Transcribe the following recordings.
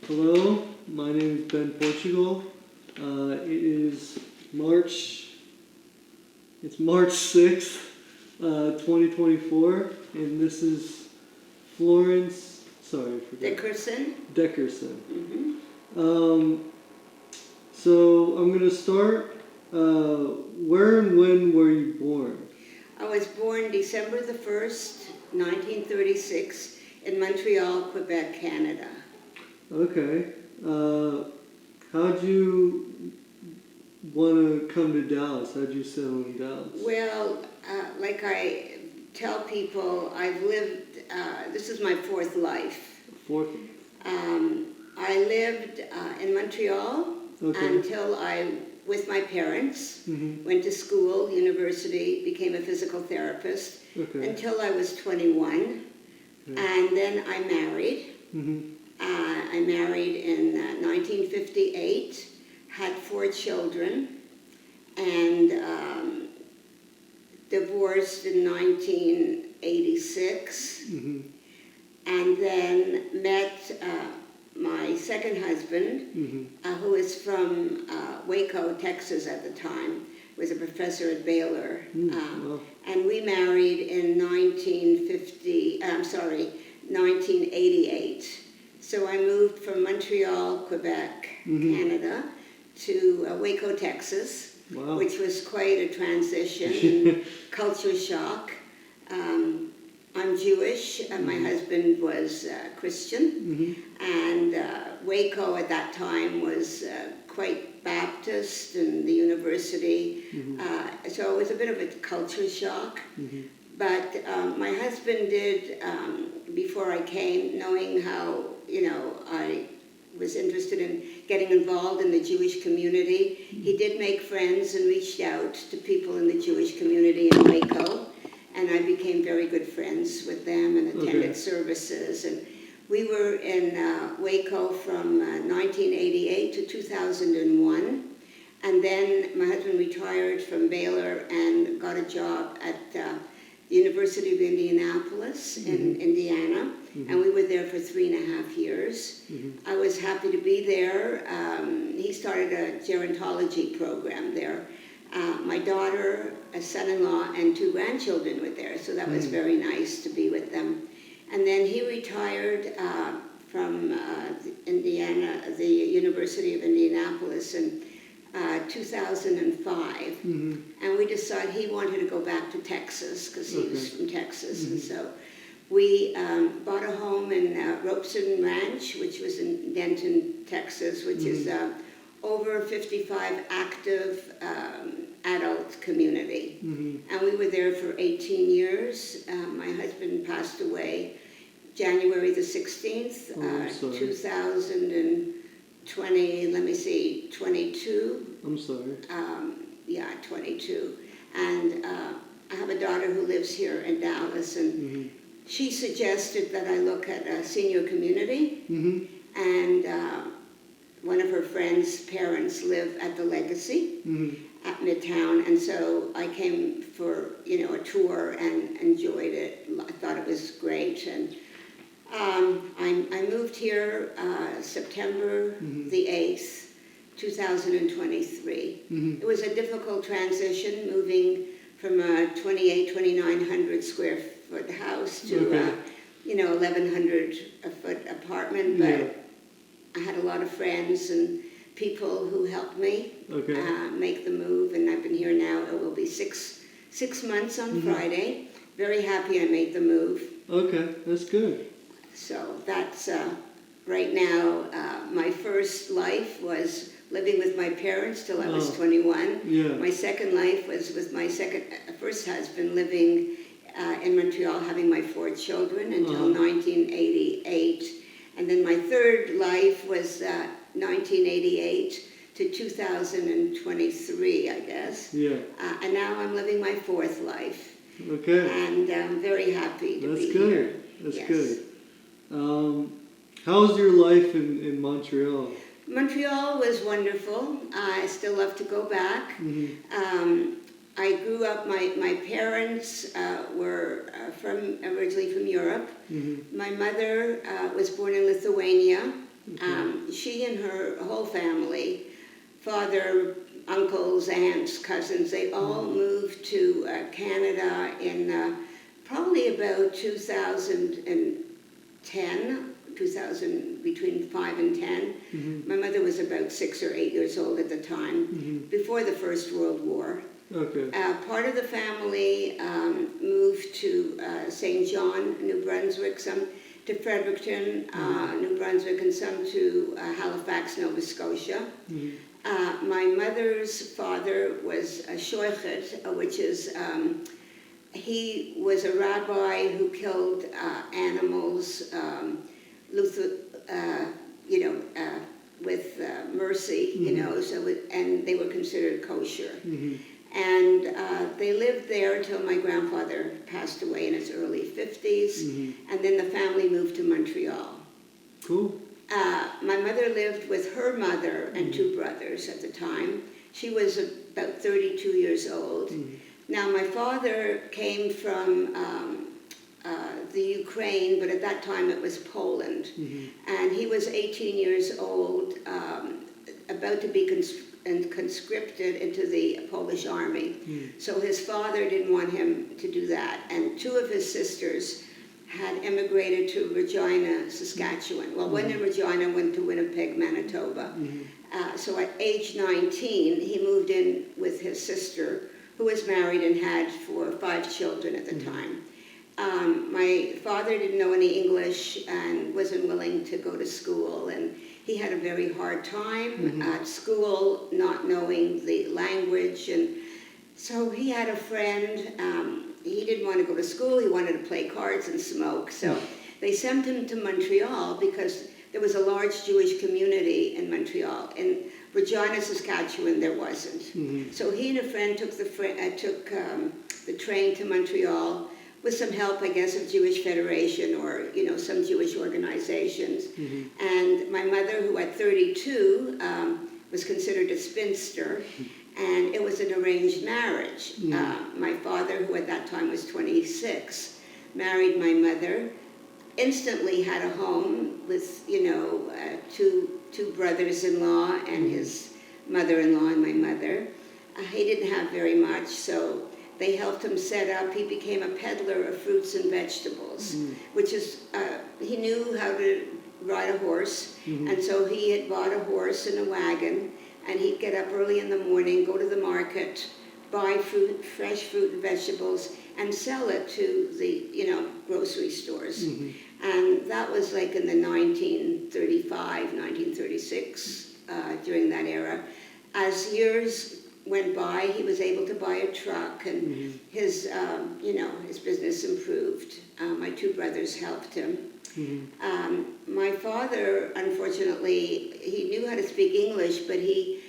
Hello, my name is Ben Portugal. It is March. It's March 6th, 2024, and this is Florence. Sorry, I forgot. Dickerson. Dickerson. Mm-hmm. So I'm gonna start. Where and when were you born? I was born December the 1st, 1936, in Montreal, Quebec, Canada. Okay. How'd you want to come to Dallas? How'd you settle in Dallas? Well, like I tell people, I've lived, this is my fourth life. Fourth. I lived in Montreal until with my parents, went to school, university, became a physical therapist until I was 21. And then I married. I married in 1958, had 4 children, and divorced in 1986, and then met my second husband, who is from Waco, Texas at the time, was a professor at Baylor, and we married in 1988. So I moved from Montreal, Quebec, Canada, to Waco, Texas, which was quite a transition and culture shock. I'm Jewish, and my husband was Christian, and Waco at that time was quite Baptist, and the university, so it was a bit of a culture shock. But my husband did, before I came, knowing how, I was interested in getting involved in the Jewish community, he did make friends and reached out to people in the Jewish community in Waco, and I became very good friends with them and attended services. And we were in Waco from 1988 to 2001. And then my husband retired from Baylor and got a job at the University of Indianapolis in Indiana. And we were there for 3.5 years. I was happy to be there. He started a gerontology program there. My daughter, a son-in-law, and 2 grandchildren were there, so that was very nice to be with them. And then he retired from the University of Indianapolis in 2005, and we decided he wanted to go back to Texas because he was from Texas, and so we bought a home in Robeson Ranch, which was in Denton, Texas, which is over 55 active adult community. And we were there for 18 years. My husband passed away January the 16th, 2022. I'm sorry. 22. And I have a daughter who lives here in Dallas, and she suggested that I look at a senior community, and one of her friends' parents live at the Legacy at Midtown, and so I came for a tour and enjoyed it. I thought it was great, and I moved here September the 8th, 2023. It was a difficult transition, moving from a 2,900 square foot house to 1,100 foot apartment, but I had a lot of friends and people who helped me make the move, and I've been here now. It will be six months on Friday. Very happy I made the move. Okay, that's good. So that's right now. My first life was living with my parents till I was 21. My second life was with my first husband, living in Montreal, having my 4 children until 1988. And then my third life was 1988 to 2023, I guess. And now I'm living my 4th life. And I'm very happy to be here. That's good. How's your life in Montreal? Montreal was wonderful. I still love to go back. I grew up, my parents were originally from Europe. My mother was born in Lithuania, She and her whole family, father, uncles, aunts, cousins, they all moved to Canada in probably about 2010, between 5 and 10. My mother was about 6 or 8 years old at the time, before the First World War. Okay. Part of the family moved to St. John, New Brunswick, some to Fredericton, New Brunswick, and some to Halifax, Nova Scotia. My mother's father was a shoichet, which is, he was a rabbi who killed animals, with mercy, and they were considered kosher. And they lived there until my grandfather passed away in his early 50s, and then the family moved to Montreal. Cool. My mother lived with her mother and 2 brothers at the time. She was about 32 years old. Now, my father came from the Ukraine, but at that time it was Poland. And he was 18 years old, about to be conscripted into the Polish army. So his father didn't want him to do that. And 2 of his sisters had immigrated to Regina, Saskatchewan. Well, one in Regina went to Winnipeg, Manitoba. So at age 19, he moved in with his sister, who was married and had 4 or 5 children at the time. My father didn't know any English and wasn't willing to go to school, and he had a very hard time at school, not knowing the language, and so he had a friend. He didn't want to go to school, he wanted to play cards and smoke, so they sent him to Montreal because there was a large Jewish community in Montreal. In Regina, Saskatchewan, there wasn't. So he and a friend took the train to Montreal with some help, I guess, of Jewish Federation or, some Jewish organizations. And my mother, who at 32, was considered a spinster, and it was an arranged marriage. My father, who at that time was 26, married my mother, instantly had a home with, 2 brothers-in-law and his mother-in-law and my mother. He didn't have very much, so they helped him set up. He became a peddler of fruits and vegetables, which is, he knew how to ride a horse, and so he had bought a horse and a wagon, and he'd get up early in the morning, go to the market, buy fresh fruit and vegetables, and sell it to the, grocery stores. And that was like in the 1935, 1936, during that era. As years went by, he was able to buy a truck, and his, his business improved. My 2 brothers helped him. My father, unfortunately, he knew how to speak English, but he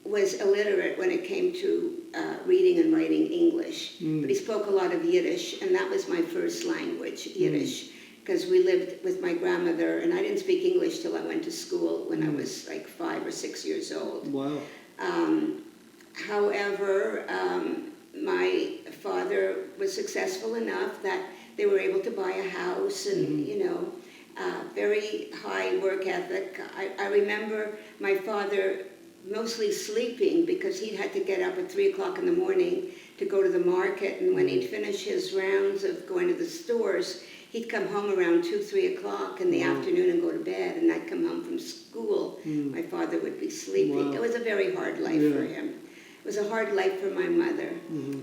was illiterate when it came to reading and writing English. But he spoke a lot of Yiddish, and that was my first language, Yiddish, because we lived with my grandmother, and I didn't speak English till I went to school when I was like 5 or 6 years old. Wow. However, my father was successful enough that they were able to buy a house and, very high work ethic. I remember my father mostly sleeping because he had to get up at 3 o'clock in the morning to go to the market, and when he'd finish his rounds of going to the stores, he'd come home around 2, 3 o'clock in the afternoon and go to bed, and I'd come home from school. My father would be sleeping. It was a very hard life for him. It was a hard life for my mother.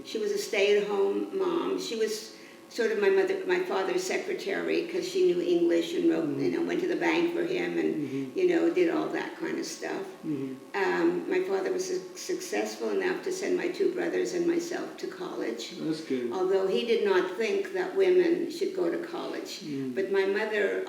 She was a stay-at-home mom. She was sort of my father's secretary because she knew English and wrote, went to the bank for him and, did all that kind of stuff. My father was successful enough to send my 2 brothers and myself to college. That's good. Although he did not think that women should go to college. But my mother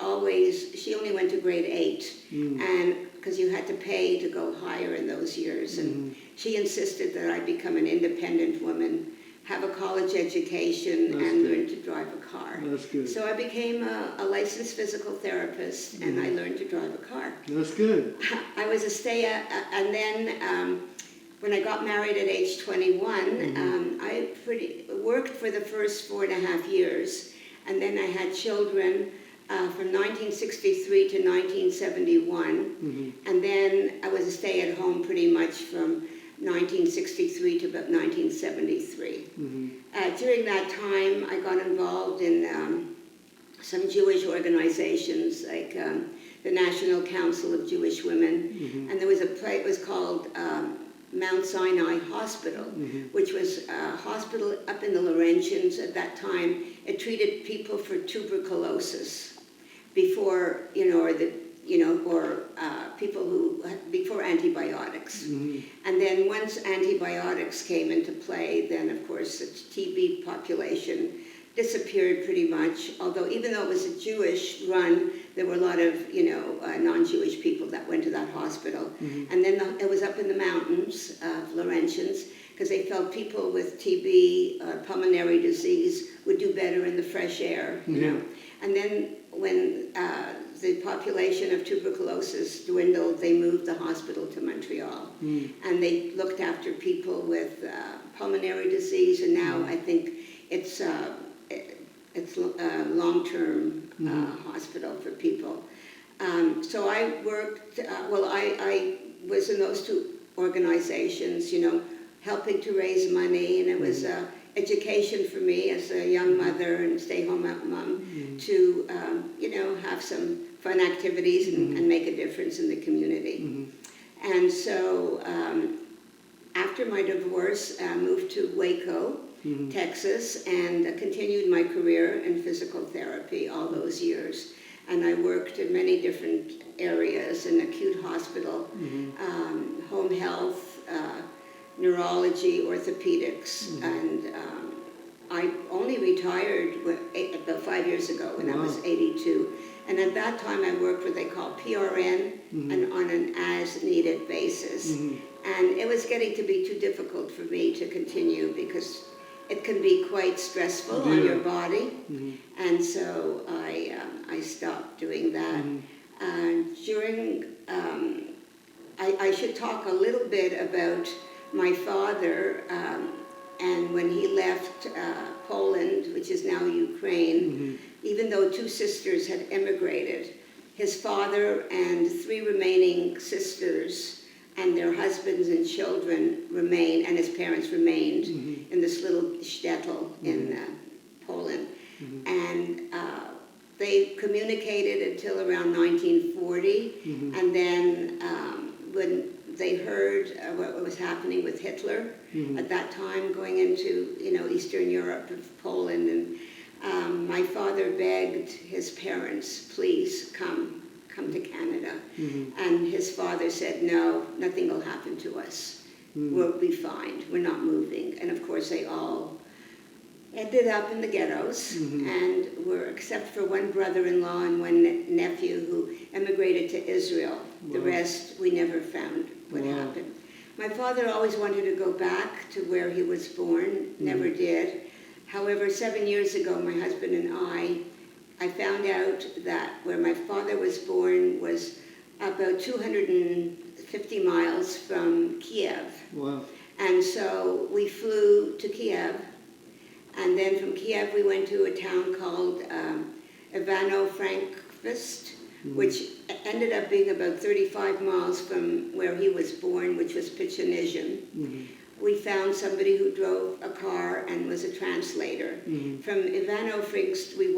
she only went to grade 8, and because you had to pay to go higher in those years. And she insisted that I become an independent woman, have a college education, and learn to drive a car. That's good. So I became a licensed physical therapist, and I learned to drive a car. That's good. I was and then when I got married at age 21, I worked for the first 4.5 years, and then I had children. from 1963 to 1971, and then I was a stay-at-home pretty much from 1963 to about 1973. During that time, I got involved in some Jewish organizations, like the National Council of Jewish Women, and there was a place, it was called Mount Sinai Hospital, which was a hospital up in the Laurentians at that time. It treated people for tuberculosis before, people who, before antibiotics. And then once antibiotics came into play, then of course the TB population disappeared pretty much, although even though it was a Jewish run, there were a lot of, non-Jewish people that went to that hospital. And then it was up in the mountains of Laurentians, because they felt people with TB, pulmonary disease, would do better in the fresh air, you know. And then when the population of tuberculosis dwindled, they moved the hospital to Montreal. And they looked after people with pulmonary disease, and now I think it's a long-term hospital for people. So I worked, I was in those two organizations, helping to raise money, and it was education for me as a young mother and stay-home mom to, have some fun activities and make a difference in the community. And so after my divorce, I moved to Waco, Texas, and continued my career in physical therapy all those years. And I worked in many different areas, in acute hospital, home health, neurology, orthopedics, and I only retired about 5 years ago when I was 82. And at that time I worked what they call PRN, and on an as-needed basis. And it was getting to be too difficult for me to continue, because it can be quite stressful on your body. And so I stopped doing that. I should talk a little bit about my father, and when he left Poland, which is now Ukraine, even though 2 sisters had immigrated, his father and 3 remaining sisters and their husbands and children remained, and his parents remained in this little shtetl in Poland. And they communicated until around 1940, and then when they heard what was happening with Hitler at that time, going into Eastern Europe and Poland, and my father begged his parents, please come to Canada. And his father said, no, nothing will happen to us. We'll be fine. We're not moving. And of course they all ended up in the ghettos, and were, except for one brother-in-law and one nephew who emigrated to Israel. The rest, we never found what happened. My father always wanted to go back to where he was born, never did. However, 7 years ago, my husband and I found out that where my father was born was about 250 miles from Kiev. And so we flew to Kiev, and then from Kiev we went to a town called Ivano-Frankivsk, which ended up being about 35 miles from where he was born, which was Pichinizhin. We found somebody who drove a car and was a translator. From Ivano-Frankivsk, we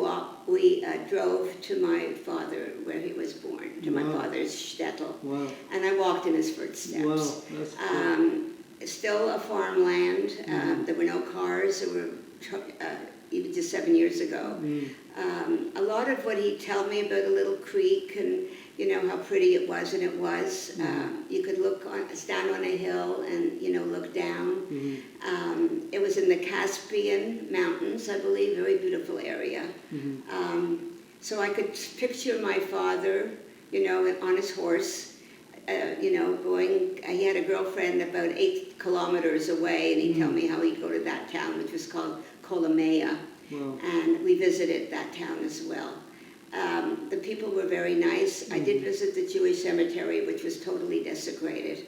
drove to my father, where he was born, to my father's shtetl. And I walked in his footsteps. That's cool. Still a farmland. There were no cars. There were even just 7 years ago. A lot of what he'd tell me about a little creek and how pretty it was, and it was. You could stand on a hill and look down. It was in the Caspian Mountains, I believe, very beautiful area. So I could picture my father, on his horse, going. He had a girlfriend about 8 kilometers away, and he'd tell me how he'd go to that town, which was called Kolomea. And we visited that town as well. The people were very nice. I did visit the Jewish cemetery, which was totally desecrated.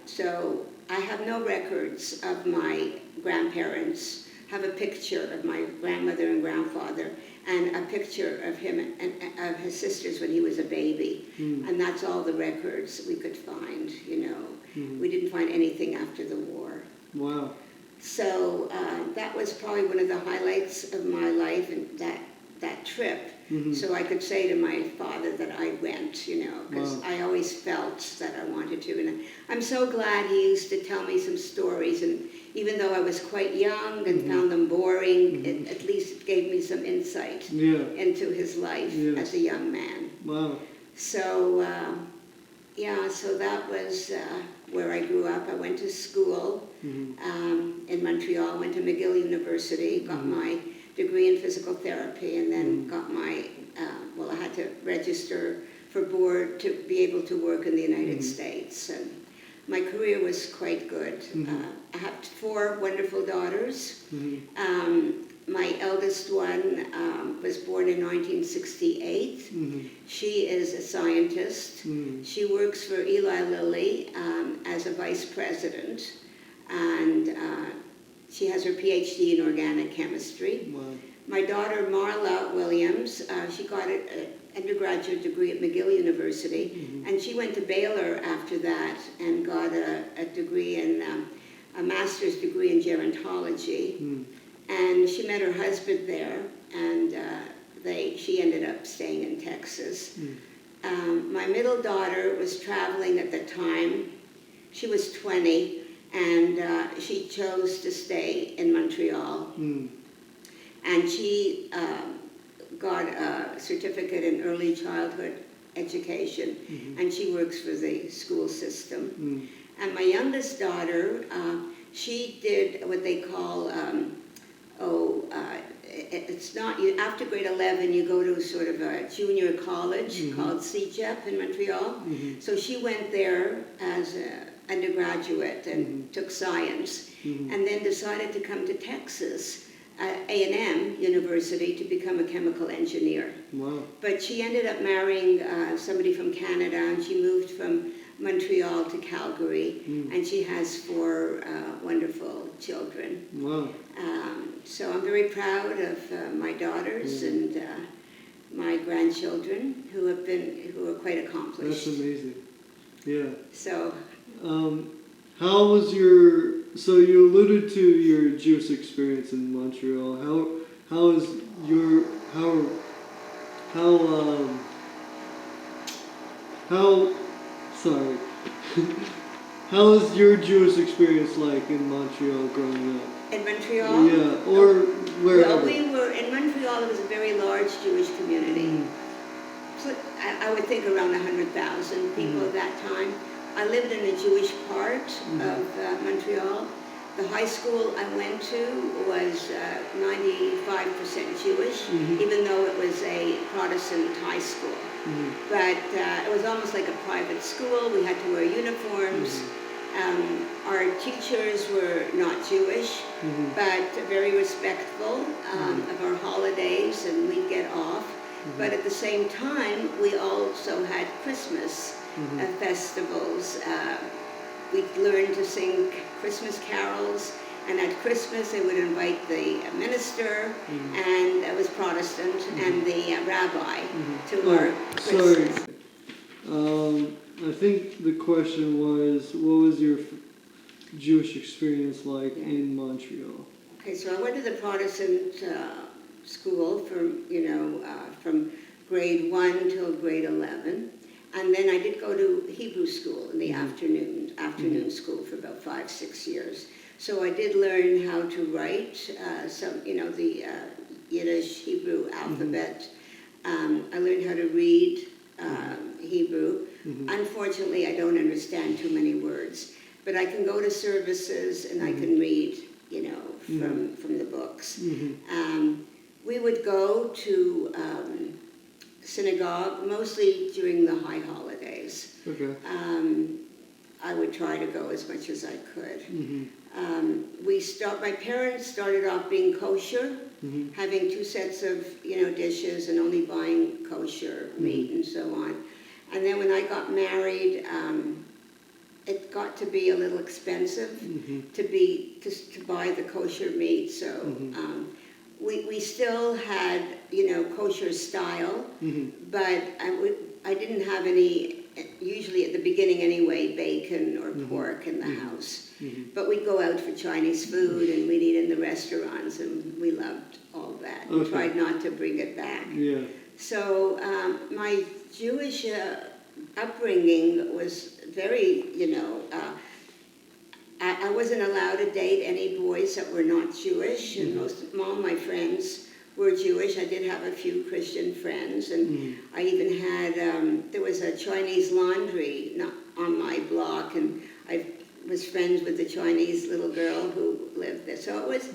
So I have no records of my grandparents have a picture of my grandmother and grandfather and a picture of him and of his sisters when he was a baby. And that's all the records we could find, you know. We didn't find anything after the war. Wow. So that was probably one of the highlights of my life, and that trip. So I could say to my father that I went, you know, because I always felt that I wanted to. And I'm so glad he used to tell me some stories, and even though I was quite young and found them boring, at least it gave me some insight into his life as a young man. Wow. So, so that was where I grew up. I went to school in Montreal, went to McGill University, got my degree in physical therapy, and then got my, I had to register for board to be able to work in the United States. And my career was quite good. I have 4 wonderful daughters. My eldest one was born in 1968. She is a scientist. She works for Eli Lilly as a vice president, and she has her PhD in organic chemistry. Wow. My daughter Marla Williams, she got an undergraduate degree at McGill University, and she went to Baylor after that and got a degree in a master's degree in gerontology. And she met her husband there, and she ended up staying in Texas. My middle daughter was traveling at the time. She was 20, and she chose to stay in Montreal. And she got a certificate in early childhood education, and she works for the school system. And my youngest daughter, she did what they call, it's not, after grade 11 you go to sort of a junior college called CEGEP in Montreal. So she went there as an undergraduate and took science, and then decided to come to Texas at A&M University to become a chemical engineer. Wow. But she ended up marrying somebody from Canada, and she moved from Montreal to Calgary, and she has 4 wonderful children. Wow. So I'm very proud of my daughters and my grandchildren who are quite accomplished. That's amazing. Yeah. So. How was so you alluded to your Jewish experience in Montreal. How was your Jewish experience like in Montreal growing up? In Montreal? Yeah, or wherever. Well, we were in Montreal. It was a very large Jewish community. So I would think around 100,000 people at that time. I lived in a Jewish part of Montreal. The high school I went to was 95% Jewish, even though it was a Protestant high school. But it was almost like a private school. We had to wear uniforms. Our teachers were not Jewish, but very respectful of our holidays, and we'd get off. But at the same time, we also had Christmas festivals. We learned to sing Christmas carols, and at Christmas they would invite the minister, and it was Protestant, and the rabbi to our Christmas. Sorry. I think the question was, what was your Jewish experience like in Montreal? Okay, so I went to the Protestant school from grade 1 till grade 11. And then I did go to Hebrew school in the afternoon school for about 5-6 years. So I did learn how to write the Yiddish Hebrew alphabet. I learned how to read Hebrew. Unfortunately, I don't understand too many words, but I can go to services and I can read, from the books. We would go to synagogue, mostly during the high holidays. Okay. I would try to go as much as I could. My parents started off being kosher, having 2 sets of dishes and only buying kosher meat and so on. And then when I got married, it got to be a little expensive to buy the kosher meat. So we still had, kosher style, but I didn't have any. Usually at the beginning anyway, bacon or pork in the house. But we'd go out for Chinese food and we'd eat in the restaurants, and we loved all that. Okay. Tried not to bring it back. Yeah. So my Jewish upbringing was very, I wasn't allowed to date any boys that were not Jewish, and all my friends were Jewish. I did have a few Christian friends, and I even had, there was a Chinese laundry on my block, and I was friends with the Chinese little girl who lived there. So it was,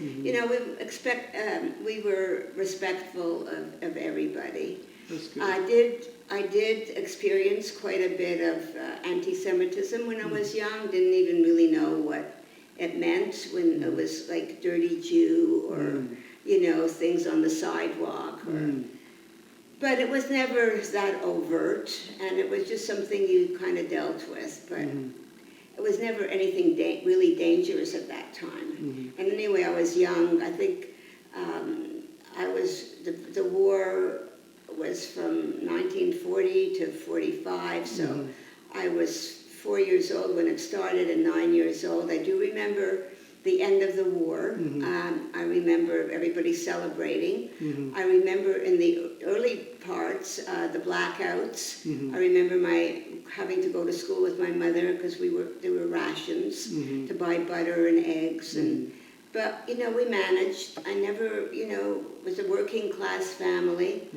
we were respectful of everybody. That's good. I did experience quite a bit of anti-Semitism when I was young. Didn't even really know what it meant when it was like dirty Jew or things on the sidewalk. But it was never that overt, and it was just something you kind of dealt with. But it was never anything really dangerous at that time. And anyway, I was young. I think the war was from 1940 to 45, so I was 4 years old when it started and 9 years old. I do remember the end of the war. I remember everybody celebrating. I remember in the early parts, the blackouts. I remember having to go to school with my mother because there were rations to buy butter and eggs. But, we managed. I never, was a working class family.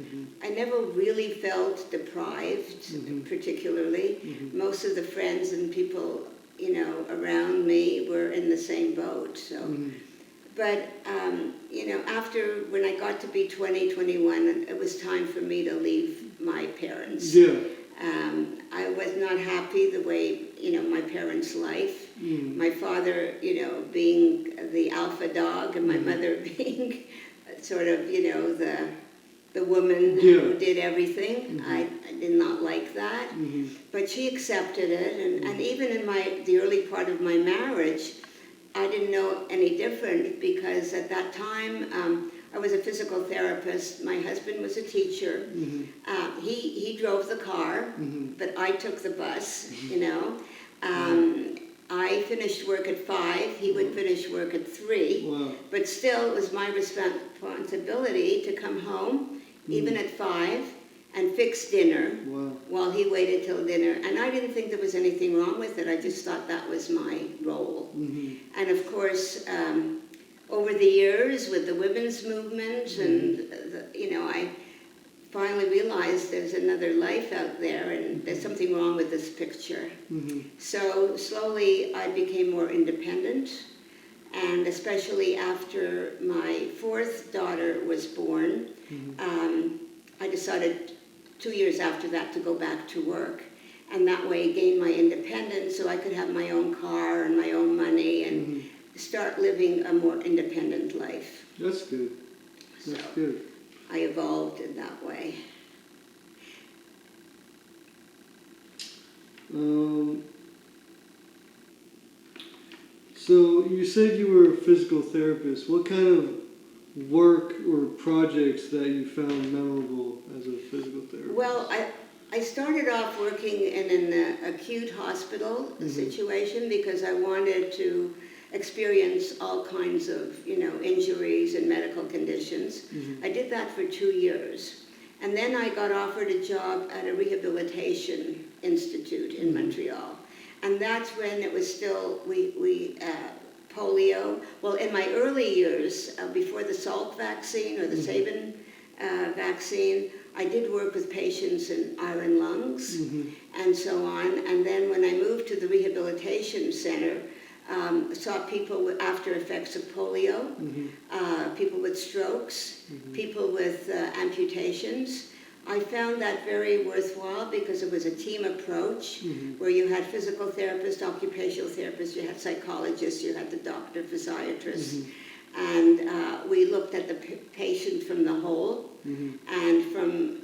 I never really felt deprived, particularly. Most of the friends and people, around me were in the same boat. So, but, after, when I got to be 20, 21, it was time for me to leave my parents. Yeah. I was not happy the way, my parents' life. My father, being the alpha dog, and my mother being sort of, the woman who did everything. I did not like that. But she accepted it, and even in the early part of my marriage, I didn't know any different, because at that time, I was a physical therapist. My husband was a teacher. He drove the car, but I took the bus, I finished work at 5. He would finish work at 3. Wow. But still, it was my responsibility to come home, even at 5, and fix dinner while he waited till dinner. And I didn't think there was anything wrong with it. I just thought that was my role. And of course, over the years with the women's movement, and I finally realized there's another life out there, and there's something wrong with this picture. So slowly I became more independent, and especially after my 4th daughter was born, I decided 2 years after that to go back to work, and that way gain my independence so I could have my own car and my own money and start living a more independent life. That's good. That's good. I evolved in that way. So you said you were a physical therapist. What kind of work or projects that you found memorable as a physical therapist? Well, I started off working in an acute hospital situation because I wanted to experience all kinds of, injuries and medical conditions. I did that for 2 years. And then I got offered a job at a rehabilitation institute in Montreal. And that's when it was still, polio. Well, in my early years, before the Salk vaccine or the Sabin vaccine, I did work with patients in iron lungs and so on. And then when I moved to the rehabilitation center, saw people with after effects of polio, people with strokes, people with amputations. I found that very worthwhile because it was a team approach where you had physical therapists, occupational therapists, you had psychologists, you had the doctor, physiatrists, and we looked at the patient from the whole, and from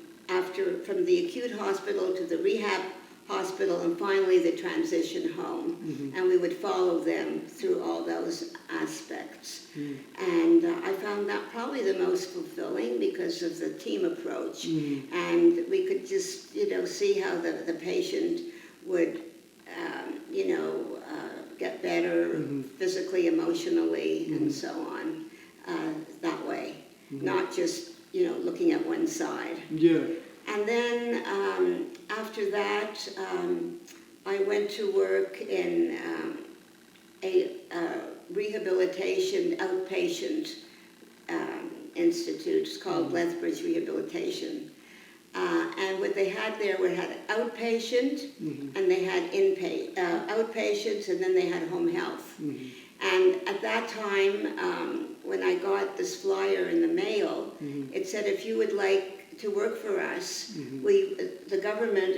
the acute hospital to the rehab hospital, and finally the transition home. And we would follow them through all those aspects. And I found that probably the most fulfilling because of the team approach. And we could just, see how the patient would, get better physically, emotionally, and so on that way. Not just, looking at one side. Yeah. And then after that, I went to work in a rehabilitation outpatient institute. It's called Lethbridge Rehabilitation. And what they had there, we had outpatient, and they had outpatients, and then they had home health. And at that time, when I got this flyer in the mail, it said, if you would like to work for us, the government,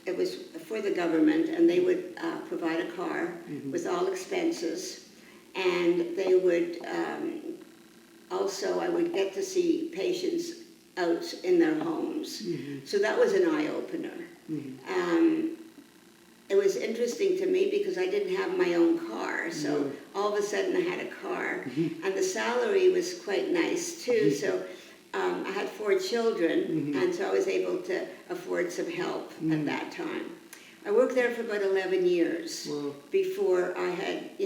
it was for the government, and they would provide a car with all expenses, and they would also, I would get to see patients out in their homes. So that was an eye-opener. It was interesting to me because I didn't have my own car, so all of a sudden I had a car, and the salary was quite nice too. So I had 4 children, and so I was able to afford some help at that time. I worked there for about 11 years before I had,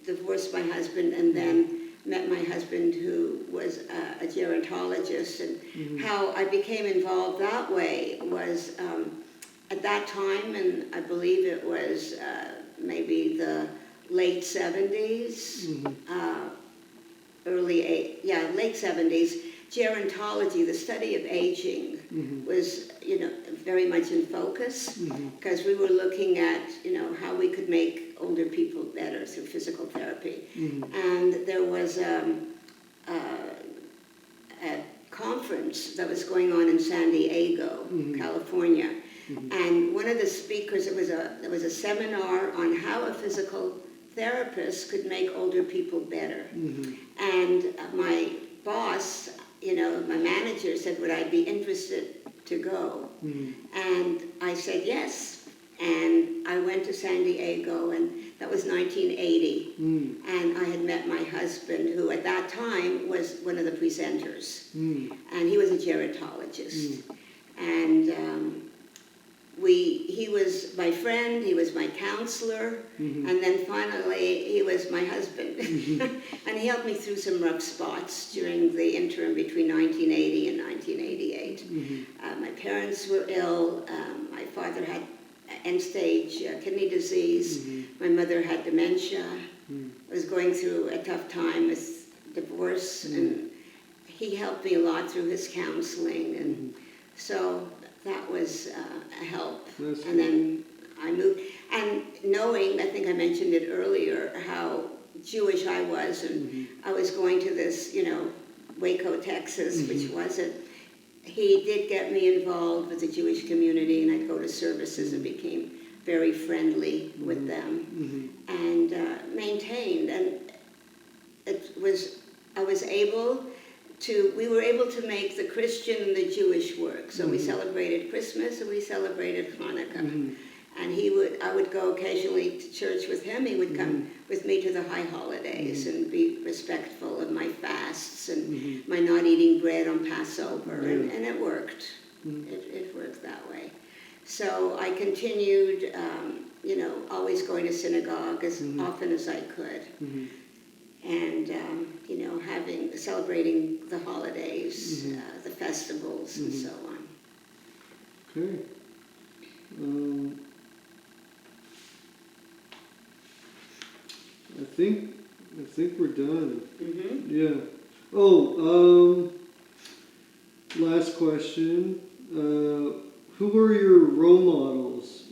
divorced my husband, and then met my husband, who was a gerontologist. And how I became involved that way was at that time, and I believe it was maybe the late 70s, late 70s, gerontology, the study of aging, was, very much in focus, because we were looking at, how we could make older people better through physical therapy. And there was a conference that was going on in San Diego, California. And one of the speakers, there was a seminar on how a physical therapist could make older people better. And my boss, my manager said, would I be interested to go? And I said yes. And I went to San Diego, and that was 1980. And I had met my husband, who at that time was one of the presenters. And he was a gerontologist. And he was my friend, he was my counselor, and then finally he was my husband. And he helped me through some rough spots during the interim between 1980 and 1988. My parents were ill. My father had end-stage kidney disease. My mother had dementia. I was going through a tough time with divorce, and he helped me a lot through his counseling, and so that was a help. And then I moved, and knowing, I think I mentioned it earlier, how Jewish I was, and I was going to this, Waco, Texas, which wasn't. He did get me involved with the Jewish community, and I'd go to services and became very friendly with them, and maintained. And we were able to make the Christian and the Jewish work. So we celebrated Christmas and we celebrated Hanukkah. And I would go occasionally to church with him. He would come with me to the high holidays and be respectful of my fasts and my not eating bread on Passover. And it worked. It worked that way. So I continued, always going to synagogue as often as I could. And, celebrating the holidays, the festivals, and so on. Okay. I think we're done. Yeah. Oh, last question. Who were your role models?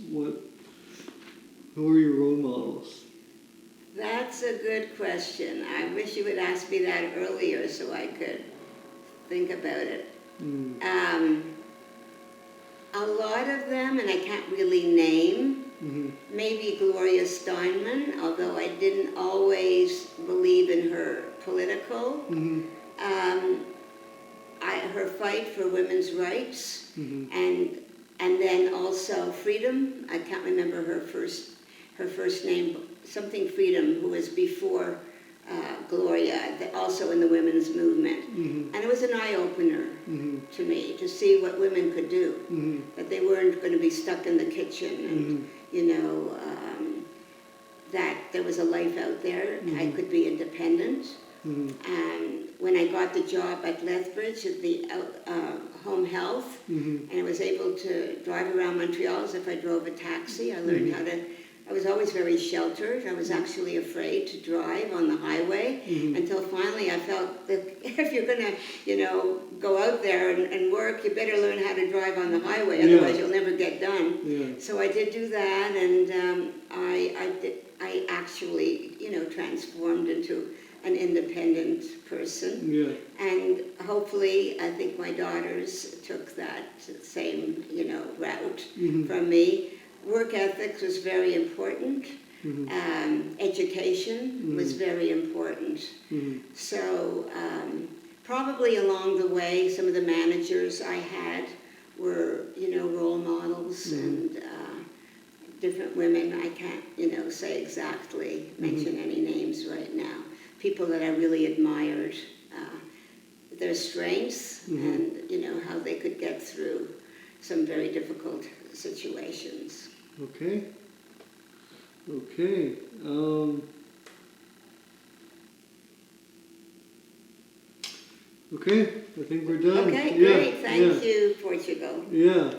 Who were your role models? That's a good question. I wish you would ask me that earlier so I could think about it. A lot of them, and I can't really name, maybe Gloria Steinman, although I didn't always believe in her political. Her fight for women's rights, and and then also Freedom, I can't remember her first name, something Freedom, who was before Gloria, also in the women's movement. And it was an eye-opener to me to see what women could do, that they weren't going to be stuck in the kitchen, and that there was a life out there. I could be independent. And when I got the job at Lethbridge at the home health, and I was able to drive around Montreal as if I drove a taxi, I learned how to. I was always very sheltered. I was actually afraid to drive on the highway until finally I felt that if you're going to, go out there and work, you better learn how to drive on the highway, otherwise you'll never get done. So I did do that, and I actually, transformed into an independent person. And hopefully, I think my daughters took that same, route from me. Work ethics was very important. Education was very important. So probably along the way, some of the managers I had were, role models and different women. I can't, say exactly, mention any names right now. People that I really admired, their strengths and, how they could get through some very difficult situations. Okay. Okay, I think we're done. Okay, great. Thank you, Portugal. Yeah.